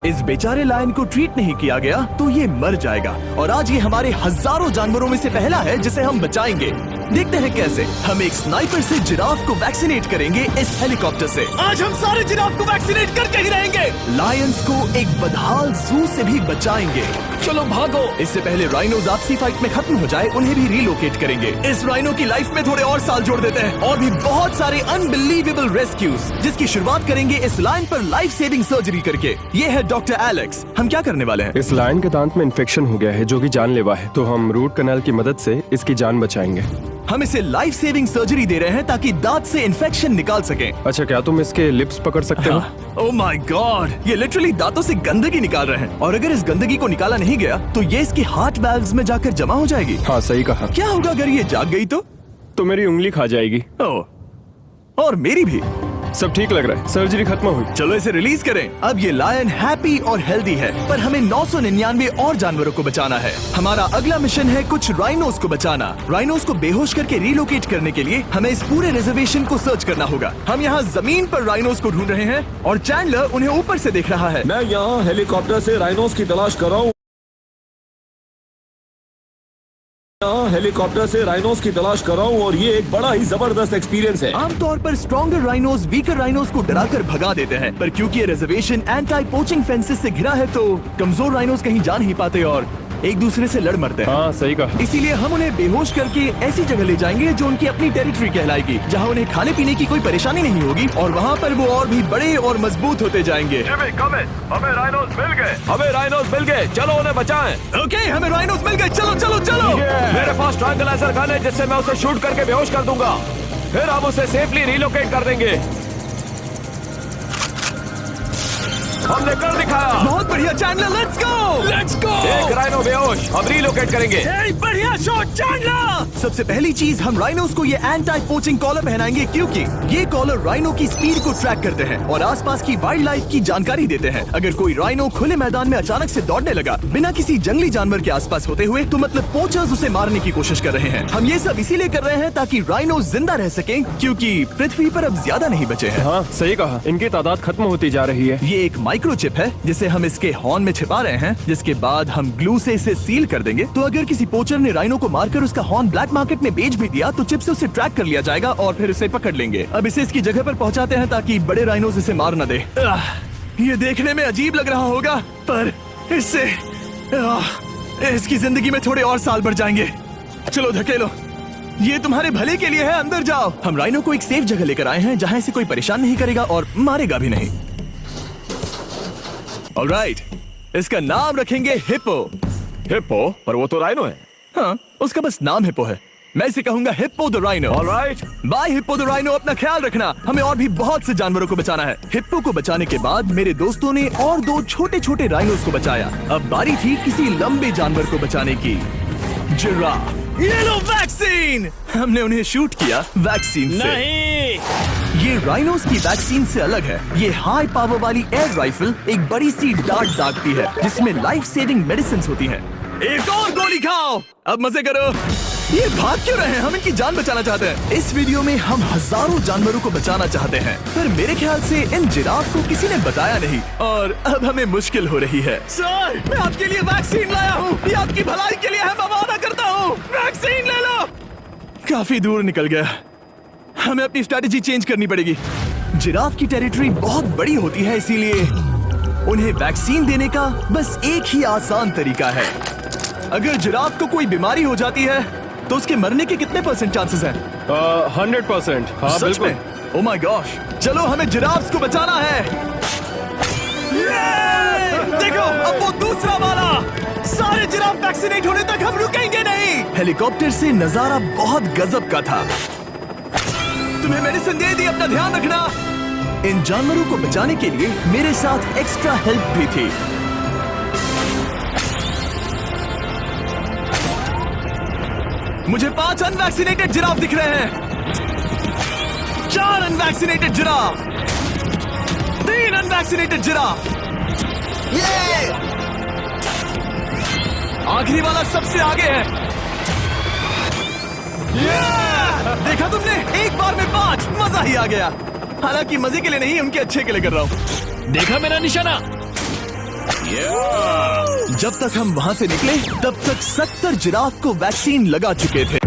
इस बेचारे लायन को ट्रीट नहीं किया गया तो ये मर जाएगा। और आज ये हमारे हजारों जानवरों में से पहला है जिसे हम बचाएंगे। देखते हैं कैसे। हम एक स्नाइपर से जिराफ को वैक्सीनेट करेंगे इस हेलीकॉप्टर से। आज हम सारे जिराफ को वैक्सीनेट करके ही रहेंगे। लायंस को एक बदहाल जू से भी बचाएंगे। चलो भागो। इससे पहले राइनोज आपसी फाइट में खत्म हो जाए, उन्हें भी रिलोकेट करेंगे। इस राइनो की लाइफ में थोड़े और साल जोड़ देते हैं और भी बहुत सारे अनबिलीवेबल रेस्क्यूज, जिसकी शुरुआत करेंगे इस लायन पर लाइफ सेविंग सर्जरी करके। ये है डॉक्टर एलेक्स। हम क्या करने वाले हैं? इस लायन के दांत में इन्फेक्शन हो गया है जो कि जानलेवा है, तो हम रूट कैनाल की मदद से इसकी जान बचाएंगे। हम इसे लाइफ सेविंग सर्जरी दे रहे हैं ताकि दांत से इन्फेक्शन निकाल सकें। अच्छा, क्या तुम इसके लिप्स पकड़ सकते हो? ओह माय गॉड, ये लिटरली दांतों से गंदगी निकाल रहे हैं और अगर इस गंदगी को निकाला नहीं गया तो ये इसके हार्ट वाल्व्स में जाकर जमा हो जाएगी। हाँ, सही कहा। क्या होगा अगर ये जाग गई तो मेरी उंगली खा जाएगी। ओह, और मेरी भी। सब ठीक लग रहा है, सर्जरी खत्म हुई। चलो इसे रिलीज करें। अब ये लायन हैप्पी और हेल्दी है, पर हमें 999 और जानवरों को बचाना है। हमारा अगला मिशन है कुछ राइनोस को बचाना। राइनोस को बेहोश करके रिलोकेट करने के लिए हमें इस पूरे रिजर्वेशन को सर्च करना होगा। हम यहाँ जमीन पर राइनोस को ढूंढ रहे हैं और चैंडलर उन्हें ऊपर से देख रहा है। मैं यहाँ हेलीकॉप्टर से राइनोस की तलाश कर रहा हूँ। हेलीकॉप्टर से राइनोस की तलाश कर रहा हूँ और ये एक बड़ा ही जबरदस्त एक्सपीरियंस है। आमतौर पर स्ट्रॉन्गर राइनोस वीकर राइनोस को डराकर भगा देते हैं, पर क्योंकि ये रिजर्वेशन एंटी पोचिंग फेंसेस से घिरा है तो कमजोर राइनोस कहीं जा नहीं पाते और एक दूसरे से लड़ मरते हैं। हाँ, सही कहा। इसीलिए हम उन्हें बेहोश करके ऐसी जगह ले जाएंगे जो उनकी अपनी टेरिटरी कहलाएगी, जहाँ उन्हें खाने पीने की कोई परेशानी नहीं होगी और वहाँ पर वो और भी बड़े और मजबूत होते जाएंगे। हमें राइनोस मिल गए। हमें राइनोस मिल गए, चलो उन्हें बचाएं। ओके, हमें राइनोस मिल गए। चलो चलो चलो। मेरे पास ट्रैंगलाइजर गन है जिससे मैं उसे शूट करके बेहोश कर दूंगा, फिर हम उसे सेफली रिलोकेट कर देंगे। हमने कर दिखाया। बहुत बढ़िया चैंडलर, लेट्स गो। एक राइनो बेहोश, अब रिलोकेट करेंगे। बढ़िया शॉट चैंडलर। सबसे पहली चीज, हम राइनोस को ये एंटी पोचिंग कॉलर पहनाएंगे क्योंकि ये कॉलर राइनो की स्पीड को ट्रैक करते हैं और आसपास की वाइल्ड लाइफ की जानकारी देते हैं। अगर कोई राइनो खुले मैदान में अचानक से दौड़ने लगा बिना किसी जंगली जानवर के आसपास होते हुए, तो मतलब पोचर्स उसे मारने की कोशिश कर रहे हैं। हम ये सब इसीलिए कर रहे हैं ताकि राइनो जिंदा रह सकें, क्योंकि पृथ्वी पर अब ज्यादा नहीं बचे हैं। हाँ, सही कहा। इनकी तादाद खत्म होती जा रही है। ये एक माइक्रोचिप है जिसे हम इसके हॉर्न में छिपा रहे हैं, जिसके बाद हम ग्लू से इसे सील कर देंगे। तो अगर किसी पोचर ने राइनो को मारकर उसका हॉर्न ब्लैक मार्केट में बेच भी दिया तो चिप से उसे ट्रैक कर लिया जाएगा और फिर उसे पकड़ लेंगे। अब इसे इसकी जगह पर पहुंचाते हैं ताकि बड़े राइनोस इसे मार न दे। ये देखने में अजीब लग रहा होगा, पर इससे इसकी जिंदगी में थोड़े और साल बढ़ जाएंगे। चलो धकेलो, ये तुम्हारे भले के लिए है, अंदर जाओ। हम राइनो को एक सेफ जगह लेकर आए हैं जहाँ इसे कोई परेशान नहीं करेगा और मारेगा भी नहीं। ऑलराइट, इसका नाम रखेंगे हिप्पो। हिप्पो? पर वो तो राइनो है। हाँ, उसका बस नाम हिप्पो है। मैं इसे कहूंगा hippo the rhino. Alright, bye hippo the rhino. अपना ख्याल रखना, हमें और भी बहुत से जानवरों को बचाना है। हिप्पो को बचाने के बाद मेरे दोस्तों ने और 2 छोटे छोटे राइनोस को बचाया। अब बारी थी किसी लंबे जानवर को बचाने की, जिराफ। ये लो वैक्सीन। हमने उन्हें शूट किया वैक्सीन से। नहीं, ये राइनोस की वैक्सीन से अलग है। ये हाई पावर वाली एयर राइफल एक बड़ी सी डार्ट दागती है जिसमें लाइफ सेविंग मेडिसिन होती हैं। एक और गोली खाओ, अब मजे करो। ये भाग क्यों रहे हैं? हम इनकी जान बचाना चाहते हैं। इस वीडियो में हम हजारों जानवरों को बचाना चाहते हैं, पर मेरे ख्याल से इन जिराफ को किसी ने बताया नहीं और अब हमें मुश्किल हो रही है। सर, मैं आपके लिए वैक्सीन लाया हूँ। ये आपकी भलाई के लिए है, मैं वादा करता हूँ। वैक्सीन ले लो। काफी दूर निकल गया, हमें अपनी स्ट्रेटेजी चेंज करनी पड़ेगी। जिराफ की टेरिटरी बहुत बड़ी होती है, इसीलिए उन्हें वैक्सीन देने का बस एक ही आसान तरीका है। अगर जिराफ को कोई बीमारी हो जाती है तो उसके मरने के कितने % चांसेस हैं? 100%। हाँ, सच बिल्कुल। में? ओह माय गॉश, चलो हमें जिराफ्स को बचाना है। देखो, अब वो दूसरा वाला। सारे जिराफ वैक्सीनेट होने तक हम रुकेंगे नहीं। हेलीकॉप्टर से नजारा बहुत गजब का था। तुम्हें मेडिसिन दे दी, अपना ध्यान रखना। इन जानवरों को बचाने के लिए मेरे साथ एक्स्ट्रा हेल्प भी थी। मुझे 5 अनवैक्सीनेटेड जिराफ दिख रहे हैं। 4 अनवैक्सीनेटेड जिराफ, 3 अनवैक्सीनेटेड जिराफ। आखिरी वाला सबसे आगे है। देखा तुमने, एक बार में 5। मजा ही आ गया। हालांकि मजे के लिए नहीं, उनके अच्छे के लिए कर रहा हूँ। देखा मेरा निशाना? जब तक हम वहाँ से निकले तब तक 70 जिराफ को वैक्सीन लगा चुके थे।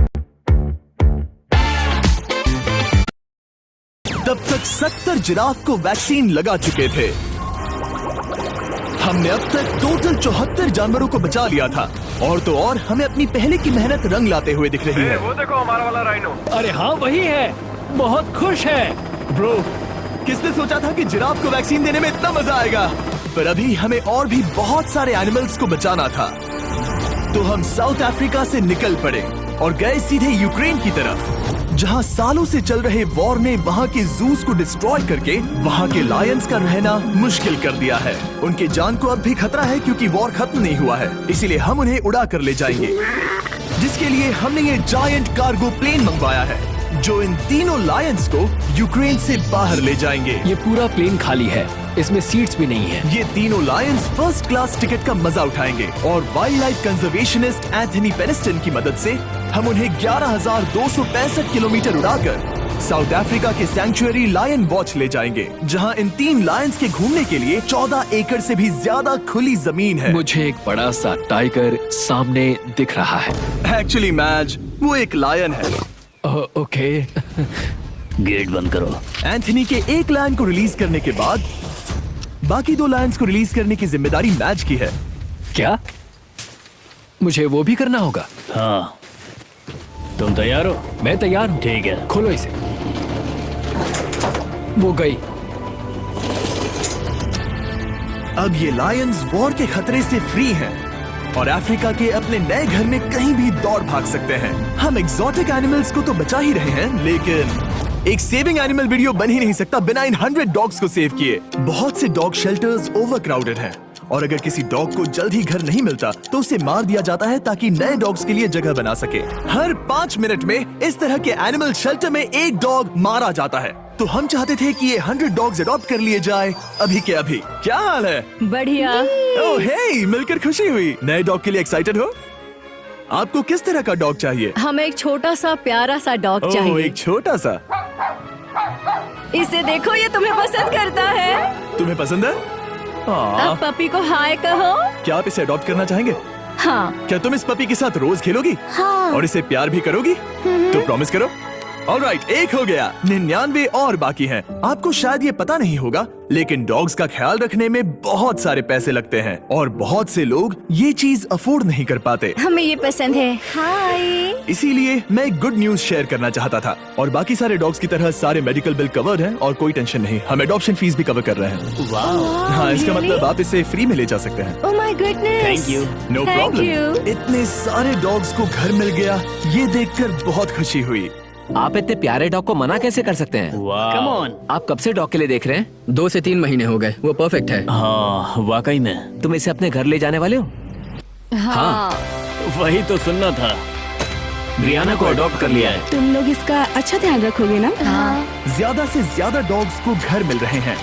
तब तक 70 जिराफ को वैक्सीन लगा चुके थे। हमने अब तक टोटल 74 जानवरों को बचा लिया था। और तो और हमें अपनी पहले की मेहनत रंग लाते हुए दिख रही है। वो देखो हमारा वाला राइनो। अरे हाँ वही है, बहुत खुश है। ब्रो, किसने सोचा था कि जिराफ को वैक्सीन देने में इतना मजा आएगा। पर अभी हमें और भी बहुत सारे एनिमल्स को बचाना था। तो हम साउथ अफ्रीका से निकल पड़े और गए सीधे यूक्रेन की तरफ, जहां सालों से चल रहे वॉर ने वहां के जूस को डिस्ट्रॉय करके वहां के लायंस का रहना मुश्किल कर दिया है। उनके जान को अब भी खतरा है क्योंकि वॉर खत्म नहीं हुआ है, इसीलिए हम उन्हें उड़ा कर ले जाएंगे। जिसके लिए हमने ये जायंट कार्गो प्लेन मंगवाया है जो इन तीनों लायंस को यूक्रेन से बाहर ले जाएंगे। ये पूरा प्लेन खाली है, इसमेमें सीट्स भी नहीं है। ये तीनों लायंस फर्स्ट क्लास टिकट का मजा उठाएंगे और वाइल्ड लाइफ कंजर्वेशनिस्ट एंथनी पेनिस्टन की मदद से हम उन्हें 11,265 किलोमीटर उड़ाकर साउथ अफ्रीका के सैंक्चुअरी लायन वॉच ले जाएंगे, जहां इन 3 लायंस के घूमने के लिए 14 एकड़ से भी ज्यादा खुली जमीन है। मुझे एक बड़ा सा टाइगर सामने दिख रहा है। एक्चुअली मैच वो एक लायन है। ओके। गेट बंद करो। एंथनी के एक लायन को रिलीज करने के बाद बाकी 2 लायंस को रिलीज करने की जिम्मेदारी मैच की है। क्या मुझे वो भी करना होगा? हाँ, तुम तैयार हो? मैं तैयार हूँ। ठीक है। खोलो इसे। वो गई। अब ये लायंस वॉर के खतरे से फ्री हैं और अफ्रीका के अपने नए घर में कहीं भी दौड़ भाग सकते हैं। हम एग्जॉटिक एनिमल्स को तो बचा ही रहे हैं, लेकिन एक सेविंग एनिमल वीडियो बन ही नहीं सकता बिना इन 100 डॉग्स को सेव किए। बहुत से डॉग शेल्टर्स ओवरक्राउडेड हैं और अगर किसी डॉग को जल्द ही घर नहीं मिलता तो उसे मार दिया जाता है ताकि नए डॉग्स के लिए जगह बना सके। हर 5 मिनट में इस तरह के एनिमल शेल्टर में एक डॉग मारा जाता है। तो हम चाहते थे कि ये 100 डॉग्स अडॉप्ट कर लिए जाए अभी के अभी। क्या हाल है? बढ़िया। ओह हे, मिलकर खुशी हुई। नए डॉग के लिए एक्साइटेड हो? आपको किस तरह का डॉग चाहिए? हमें एक छोटा सा प्यारा सा डॉग ओह, चाहिए। एक छोटा सा। इसे देखो, ये तुम्हें पसंद करता है। तुम्हें पसंद है? हाँ। अब पपी को हाय कहो। क्या आप इसे अडॉप्ट करना चाहेंगे? हाँ। क्या तुम इस पपी के साथ रोज खेलोगी? हाँ। और इसे प्यार भी करोगी? तो प्रॉमिस करो। ऑलराइट, एक हो गया, 99 और बाकी हैं। आपको शायद ये पता नहीं होगा, लेकिन डॉग्स का ख्याल रखने में बहुत सारे पैसे लगते हैं और बहुत से लोग ये चीज अफोर्ड नहीं कर पाते। हमें ये पसंद है। हाय। इसीलिए मैं एक गुड न्यूज शेयर करना चाहता था। और बाकी सारे डॉग्स की तरह सारे मेडिकल बिल कवर्ड हैं और कोई टेंशन नहीं। हम एडॉप्शन फीस भी कवर कर रहे हैं। हाँ, इसका मतलब आप इसे फ्री में ले जा सकते हैं। Oh my goodness. Thank you. No Thank problem. you. इतने सारे डॉग्स को घर मिल गया, ये देखकर बहुत खुशी हुई। आप इतने प्यारे डॉग को मना कैसे कर सकते हैं? Come on. आप कब से डॉग के लिए देख रहे हैं? 2 से 3 महीने हो गए, वो परफेक्ट है। हाँ, वाकई में। तुम इसे अपने घर ले जाने वाले हो? हाँ। वही तो सुनना था। ब्रियाना को अडॉप्ट कर लिया है। तुम लोग इसका अच्छा ध्यान रखोगे ना? हाँ। ज्यादा से ज्यादा डॉग्स को घर मिल रहे हैं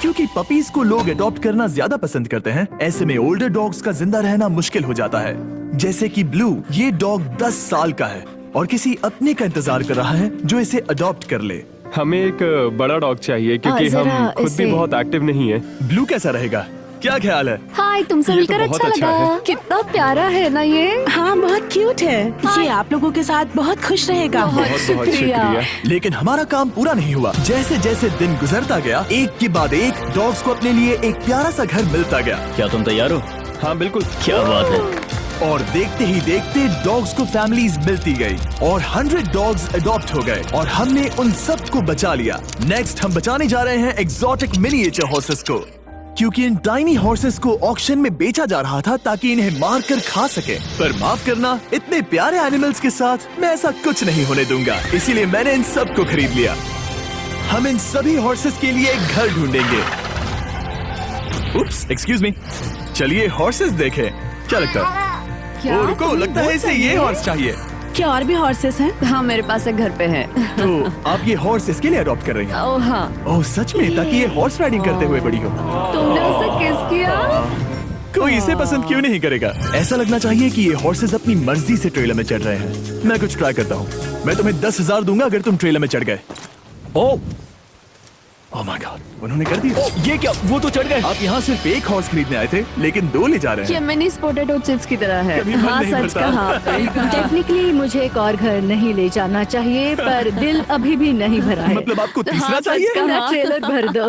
क्योंकि पपीज को लोग अडॉप्ट करना ज्यादा पसंद करते हैं। ऐसे में ओल्डर डॉग्स का जिंदा रहना मुश्किल हो जाता है। जैसे कि ब्लू, ये डॉग 10 साल का है और किसी अपने का इंतजार कर रहा है जो इसे अडॉप्ट कर ले। हमें एक बड़ा डॉग चाहिए क्योंकि जरा हम खुद भी इसे- बहुत एक्टिव नहीं है। ब्लू कैसा रहेगा? क्या ख्याल है? हाय, तुमसे ये तो मिलकर बहुत अच्छा अच्छा लगा। है। कितना प्यारा है ना ये। हाँ, बहुत क्यूट है। ये आप लोगों के साथ बहुत खुश रहेगा। बहुत बहुत शुक्रिया। शुक्रिया। लेकिन हमारा काम पूरा नहीं हुआ। जैसे जैसे दिन गुजरता गया, एक के बाद एक डॉग्स को अपने लिए एक प्यारा सा घर मिलता गया। क्या तुम तैयार हो? हाँ बिल्कुल। क्या बात है। और देखते ही देखते डॉग्स को फैमिलीज मिलती गई और 100 डॉग्स अडॉप्ट हो गए और हमने उन सब को बचा लिया। नेक्स्ट हम बचाने जा रहे हैं एग्जॉटिक मिनिएचर हॉर्सेस को, क्योंकि इन टाइनी हॉर्सेस को ऑक्शन में बेचा जा रहा था ताकि इन्हें मार कर खा सके। पर माफ करना, इतने प्यारे एनिमल्स के साथ मैं ऐसा कुछ नहीं होने दूंगा। इसीलिए मैंने इन सब को खरीद लिया। हम इन सभी हॉर्सेस के लिए एक घर ढूंढेंगे। उप्स, एक्सक्यूज मी। चलिए हॉर्सेस देखें। क्या लगता है? ओ रुको, लगता है इसे ये हॉर्स चाहिए। क्या और भी हॉर्सेस हैं? हाँ, मेरे पास एक घर पे है। तो आप ये हॉर्स इसके लिए अडॉप्ट कर रही हैं? ओह हाँ। ओह सच में? ताकि ये हॉर्स राइडिंग करते हुए बड़ी हो। तुमने उसे किस किया? कोई इसे पसंद क्यों नहीं करेगा? ऐसा लगना चाहिए कि ये हॉर्सेस अपनी मर्जी से ट्रेलर में चढ़ रहे हैं। मैं कुछ ट्राई करता हूँ। मैं तुम्हें 10,000 दूंगा अगर तुम ट्रेलर में चढ़ गए। ओ, ओह माय गॉड, उन्होंने कर दिया। ये क्या, वो तो चढ़ गए। आप यहाँ सिर्फ एक हॉर्स खरीदने आए थे, लेकिन 2 ले जा रहे ये हैं। मिनी पोटैटो चिप्स की तरह है। कभी मन हाँ नहीं सच भरता। कहा। टेक्निकली मुझे एक और घर नहीं ले जाना चाहिए, पर दिल अभी भी नहीं भरा है। मतलब आपको तीसरा हाँ, सच चाहिए? कहा। मेरा ट्रेलर भर दो।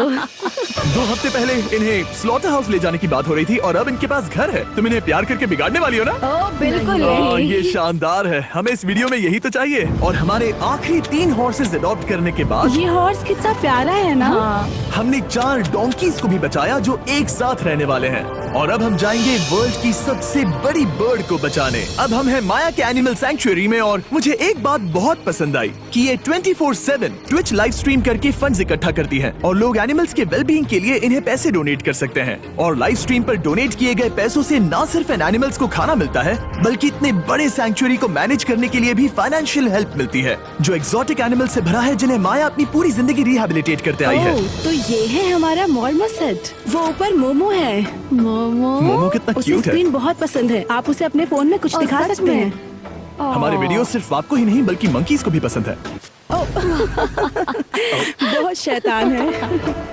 2 हफ्ते पहले इन्हें स्लॉटर हाउस ले जाने की बात हो रही थी और अब इनके पास घर है। तुम इन्हें प्यार करके बिगाड़ने वाली हो ना? ओ बिल्कुल हाँ, नहीं। ये शानदार है। हमें इस वीडियो में यही तो चाहिए। और हमारे आखिरी 3 हॉर्सेस अडॉप्ट करने के बाद ये हॉर्स कितना प्यारा है ना। हमने 4 डोंकीज को भी बचाया जो एक साथ रहने वाले हैं। और अब हम जाएंगे वर्ल्ड की सबसे बड़ी बर्ड को बचाने। अब हम हैं माया के एनिमल सैंक्चुअरी में और मुझे एक बात बहुत पसंद आई कि ये 24/7 ट्विच लाइव स्ट्रीम करके फंड्स इकट्ठा करती है और लोग एनिमल्स के वेलबींग के लिए इन्हें पैसे डोनेट कर सकते हैं। और लाइव स्ट्रीम पर डोनेट किए गए पैसों से न सिर्फ इन एनिमल्स को खाना मिलता है, बल्कि इतने बड़े सैंक्चुअरी को मैनेज करने के लिए भी फाइनेंशियल हेल्प मिलती है, जो एक्सोटिक एनिमल से भरा है जिन्हें माया अपनी पूरी जिंदगी रिहैबिलिटेट करते आई है। ओह, तो ये है हमारा मॉर्मोसेट। वो ऊपर मोमो है। मोमो कितना उसे क्यूट है। स्क्रीन बहुत पसंद है। आप उसे अपने फोन में कुछ ओह, दिखा सच सकते में? हैं। हमारे वीडियो सिर्फ आपको ही नहीं बल्कि मंकीज को भी पसंद है। बहुत शैतान है।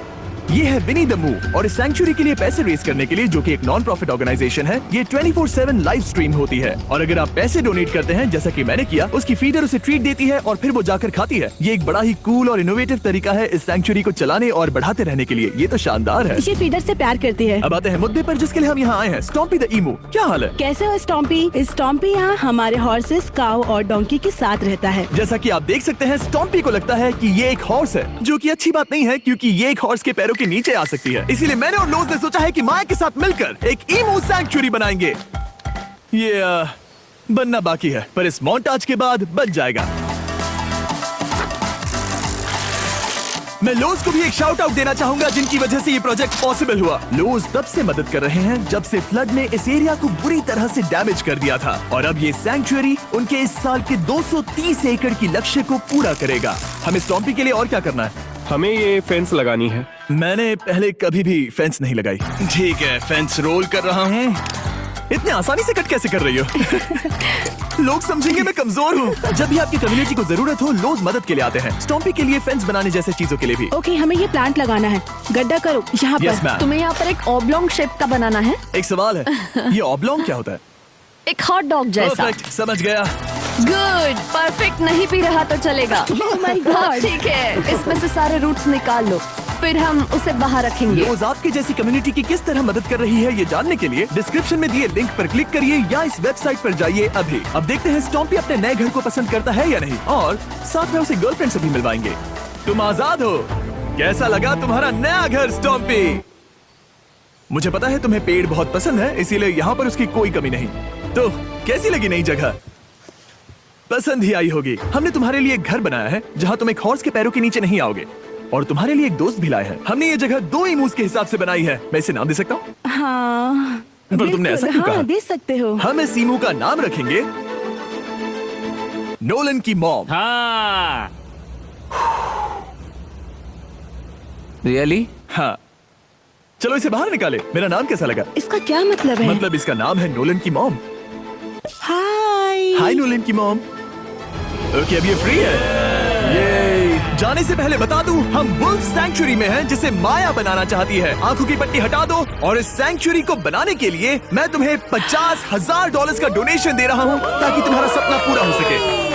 ये है विनी द मू और इस सैंक्चुअरी के लिए पैसे रेज करने के लिए, जो कि एक नॉन प्रॉफिट ऑर्गेनाइजेशन है, ये 24/7 लाइव स्ट्रीम होती है। और अगर आप पैसे डोनेट करते हैं, जैसा कि मैंने किया, उसकी फीडर उसे ट्रीट देती है और फिर वो जाकर खाती है। ये एक बड़ा ही कूल और इनोवेटिव तरीका है इस सैंक्चुअरी को चलाने और बढ़ाते रहने के लिए। ये तो शानदार है। ये फीडर से प्यार करती है। अब आते हैं मुद्दे पर जिसके लिए हम यहाँ आए हैं, स्टॉम्पी द ईमू। क्या हाल है? कैसे हो स्टॉम्पी? स्टॉम्पी यहाँ हमारे हॉर्सेस, काऊ और डोंकी के साथ रहता है। जैसा कि आप देख सकते हैं, स्टॉम्पी को लगता है कि ये एक हॉर्स है, जो कि अच्छी बात नहीं है क्योंकि ये एक हॉर्स के पैरों के नीचे आ सकती है। इसीलिए मैंने और लोज ने सोचा है कि माया के साथ मिलकर एक ईमू सैंक्चुअरी बनाएंगे। ये बनना बाकी है, पर इस मोंटाज के बाद बन जाएगा। मैं लोज को भी एक शाउट आउट देना चाहूंगा, जिनकी वजह से ये प्रोजेक्ट पॉसिबल हुआ। लोज तब से मदद कर रहे हैं जब से फ्लड ने इस एरिया को बुरी तरह से डैमेज कर दिया था, और अब ये सैंक्चुअरी उनके इस साल के 230 एकड़ की लक्ष्य को पूरा करेगा। हमें स्टॉम्पी के लिए और क्या करना है? हमें ये फेंस लगानी है। मैंने पहले कभी भी फेंस नहीं लगाई। ठीक है, फेंस रोल कर रहा हूँ। इतने आसानी से कट कैसे कर रही हो? लोग समझेंगे मैं कमजोर हूँ। जब भी आपकी कम्युनिटी को जरूरत हो, लोग मदद के लिए आते हैं। स्टॉम्पी के लिए फेंस बनाने जैसे चीजों के लिए भी। ओके, हमें ये प्लांट लगाना है। गड्ढा करो यहाँ यस पर। मैम। तुम्हें यहाँ पर एक ऑब्लोंग शेप का बनाना है, एक सवाल है, ये ऑब्लोंग क्या होता है? एक हॉट डॉग जैसा। परफेक्ट, समझ गया। गुड, परफेक्ट नहीं भी रहा तो चलेगा। Oh my God. ठीक है, इसमें से सारे रूट्स निकाल लो, फिर हम उसे बाहर रखेंगे। लोग आपकी जैसी कम्युनिटी की किस तरह मदद कर रही है, ये जानने के लिए डिस्क्रिप्शन में दिए लिंक पर क्लिक करिए या इस वेबसाइट पर जाइए अभी। अब देखते हैं स्टॉम्पी अपने नए घर को पसंद करता है या नहीं, और साथ में उसे गर्लफ्रेंड से भी मिलवाएंगे। तुम आजाद हो। कैसा लगा तुम्हारा नया घर स्टॉम्पी? मुझे पता है तुम्हें पेड़ बहुत पसंद है, इसीलिए यहाँ पर उसकी कोई कमी नहीं। तो कैसी लगी नई जगह? पसंद ही आई होगी। हमने तुम्हारे लिए एक घर बनाया है जहाँ तुम एक हॉर्स के पैरों के नीचे नहीं आओगे, और तुम्हारे लिए एक दोस्त भी लाए हैं। हमने ये जगह 2 ईमूस के हिसाब से बनाई है। मैं इसे नाम दे सकता हूँ? हाँ, पर तुमने ऐसा क्यों हाँ, कहा? दे सकते हो। हम इस ईमू का नाम रखेंगे नोलन की मॉम। हाँ। रियली? हाँ, चलो इसे बाहर निकाले। मेरा नाम कैसा लगा? इसका क्या मतलब है? मतलब इसका नाम है नोलन की मॉम। हाय। हाय नोलन की मॉम। ओके, अब ये फ्री है। ये जाने से पहले बता दूं, हम वुल्फ सैंक्चुअरी में हैं, जिसे माया बनाना चाहती है। आंखों की पट्टी हटा दो, और इस सैंक्चुअरी को बनाने के लिए मैं तुम्हें $50,000 का डोनेशन दे रहा हूं, ताकि तुम्हारा सपना पूरा हो सके।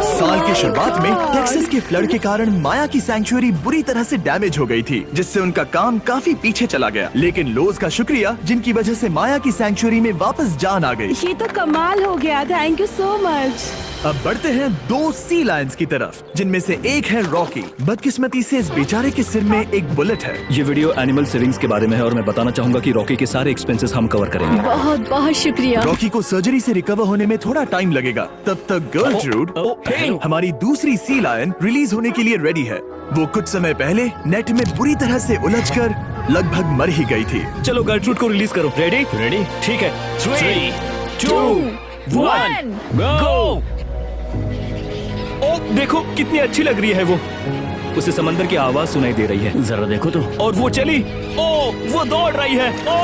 साल की शुरुआत में टेक्सास के फ्लड के कारण माया की सैंक्चुअरी बुरी तरह से डैमेज हो गई थी, जिससे उनका काम काफी पीछे चला गया। लेकिन लोज का शुक्रिया, जिनकी वजह से माया की सैंक्चुअरी में वापस जान आ गई। ये तो कमाल हो गया। Thank you so much. अब बढ़ते हैं 2 सी लायंस की तरफ, जिनमें से एक है रॉकी। बदकिस्मती से इस बेचारे के सिर में एक बुलेट है। ये वीडियो एनिमल सेविंग्स के बारे में है और मैं बताना चाहूंगा कि रॉकी के सारे एक्सपेंसेस हम कवर करेंगे। बहुत बहुत शुक्रिया। रॉकी को सर्जरी से रिकवर होने में थोड़ा टाइम लगेगा। तब तक गर्लट्रूड, हमारी दूसरी सी लायन, रिलीज होने के लिए रेडी है। वो कुछ समय पहले नेट में बुरी तरह से उलझकर लगभग मर ही गई थी। चलो गर्लट्रूड को रिलीज करो। रेडी? रेडी? ठीक है। 3, 2, 1, गो! ओ देखो कितनी अच्छी लग रही है वो। उसे समंदर की आवाज सुनाई दे रही है। जरा देखो तो। और वो चली। ओ वो दौड़ रही है। ओ।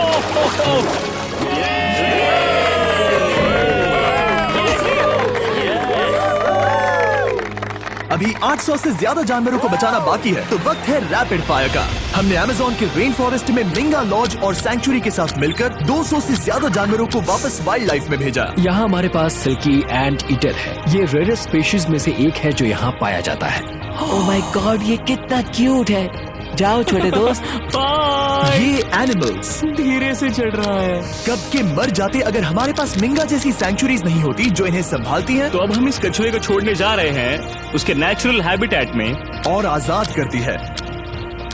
अब अभी 800 से ज्यादा जानवरों को बचाना बाकी है, तो वक्त है रैपिड फायर का। हमने अमेज़न के रेन फॉरेस्ट में मिंगा लॉज और सैंक्चुरी के साथ मिलकर 200 से ज्यादा जानवरों को वापस वाइल्ड लाइफ में भेजा। यहाँ हमारे पास सिल्की एंट ईटर है। ये रेयरेस्ट स्पीशीज में से एक है जो यहाँ पाया जाता है। ओह माय गॉड, ये कितना क्यूट है। जाओ छोटे दोस्त। ये एनिमल्स धीरे से चढ़ रहा है। कब के मर जाते अगर हमारे पास मिंगा जैसी सैंक्चुरीज नहीं होती जो इन्हें संभालती हैं तो अब हम इस कछुए को छोड़ने जा रहे हैं उसके नेचुरल हैबिटेट में और आजाद करती है।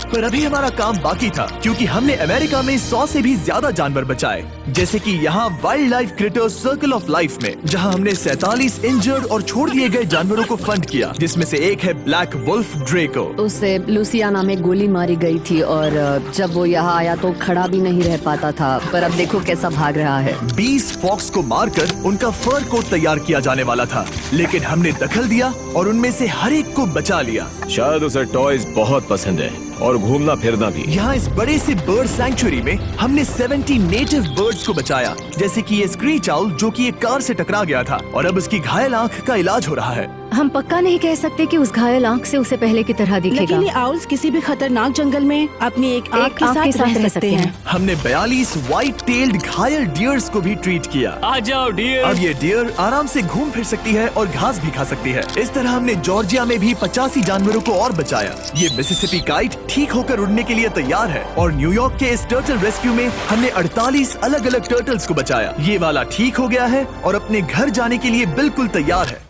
पर अभी हमारा काम बाकी था, क्योंकि हमने अमेरिका में 100 से भी ज्यादा जानवर बचाए, जैसे कि यहाँ wild life creators circle of life में, जहाँ हमने 47 इंजर्ड और छोड़ दिए गए जानवरों को फंड किया, जिसमें से एक है ब्लैक वुल्फ ड्रेको। उसे लुसियाना में गोली मारी गई थी और जब वो यहाँ आया तो खड़ा भी नहीं रह पाता था, पर अब देखो कैसा भाग रहा है। 20 फॉक्स को मारकर उनका फर कोट तैयार किया जाने वाला था, लेकिन हमने दखल दिया और उनमें से हर एक को बचा लिया। शायद उसे टॉयज बहुत पसंद है और घूमना फिरना भी। यहाँ इस बड़े से बर्ड सैंक्चुरी में हमने 70 नेटिव बर्ड्स को बचाया, जैसे कि ये स्क्रीच आउल जो कि एक कार से टकरा गया था और अब उसकी घायल आंख का इलाज हो रहा है। हम पक्का नहीं कह सकते कि उस घायल आंख से उसे पहले की तरह दिखेगा। लेकिन ये आउल्स किसी भी खतरनाक जंगल में अपनी एक आंख के साथ रह सकते हैं। हमने 42 व्हाइट टेल्ड घायल डियर्स को भी ट्रीट किया। आ जाओ डियर। अब ये डियर आराम से घूम फिर सकती है और घास भी खा सकती है। इस तरह हमने जॉर्जिया में भी 85 जानवरों को और बचाया। ये मिसिसिपी काइट ठीक होकर उड़ने के लिए तैयार है और न्यूयॉर्क के इस टर्टल रेस्क्यू में हमने 48 अलग अलग टर्टल्स को बचाया। ये वाला ठीक हो गया है और अपने घर जाने के लिए बिल्कुल तैयार है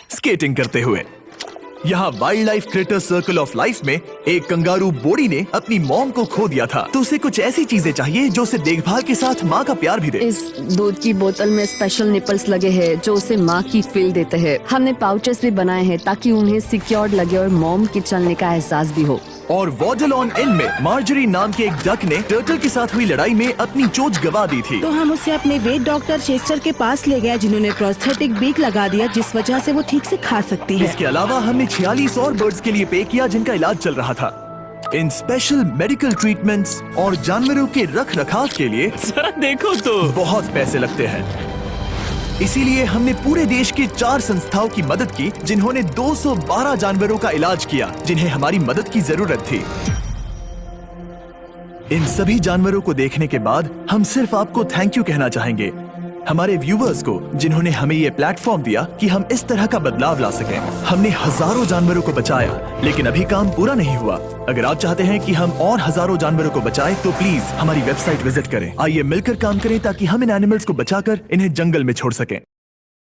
स्केटिंग करते हुए। यहाँ wild life creator circle of life में एक कंगारू बोडी ने अपनी मॉम को खो दिया था, तो उसे कुछ ऐसी चीजें चाहिए जो उसे देखभाल के साथ माँ का प्यार भी दे। इस दूध की बोतल में स्पेशल निपल्स लगे हैं जो उसे माँ की फील देते हैं। हमने पाउचेस भी बनाए हैं ताकि उन्हें सिक्योर्ड लगे और मॉम के चलने का एहसास भी हो। और वॉडलॉन इन में मार्जरी नाम के एक डक ने टर्टल के साथ हुई लड़ाई में अपनी चोंच गवा दी थी, तो हम उसे अपने वेट डॉक्टर चेस्टर के पास ले गए, जिन्होंने प्रोस्थेटिक बीक लगा दिया, जिस वजह से वो ठीक से खा सकती है। इसके अलावा हमने 46 और बर्ड्स के लिए पे किया जिनका इलाज चल रहा था। इन स्पेशल मेडिकल ट्रीटमेंट्स और जानवरों के रख रखाव के लिए जरा देखो तो बहुत पैसे लगते हैं। इसीलिए हमने पूरे देश के 4 संस्थाओं की मदद की जिन्होंने 212 जानवरों का इलाज किया जिन्हें हमारी मदद की जरूरत थी। इन सभी जानवरों को देखने के बाद हम सिर्फ आपको थैंक यू कहना चाहेंगे, हमारे व्यूवर्स को जिन्होंने हमें ये प्लेटफॉर्म दिया कि हम इस तरह का बदलाव ला सकें। हमने हजारों जानवरों को बचाया, लेकिन अभी काम पूरा नहीं हुआ। अगर आप चाहते हैं कि हम और हजारों जानवरों को बचाएं, तो प्लीज हमारी वेबसाइट विजिट करें। आइए मिलकर काम करें ताकि हम इन एनिमल्स को बचाकर इन्हें जंगल में छोड़ सकें।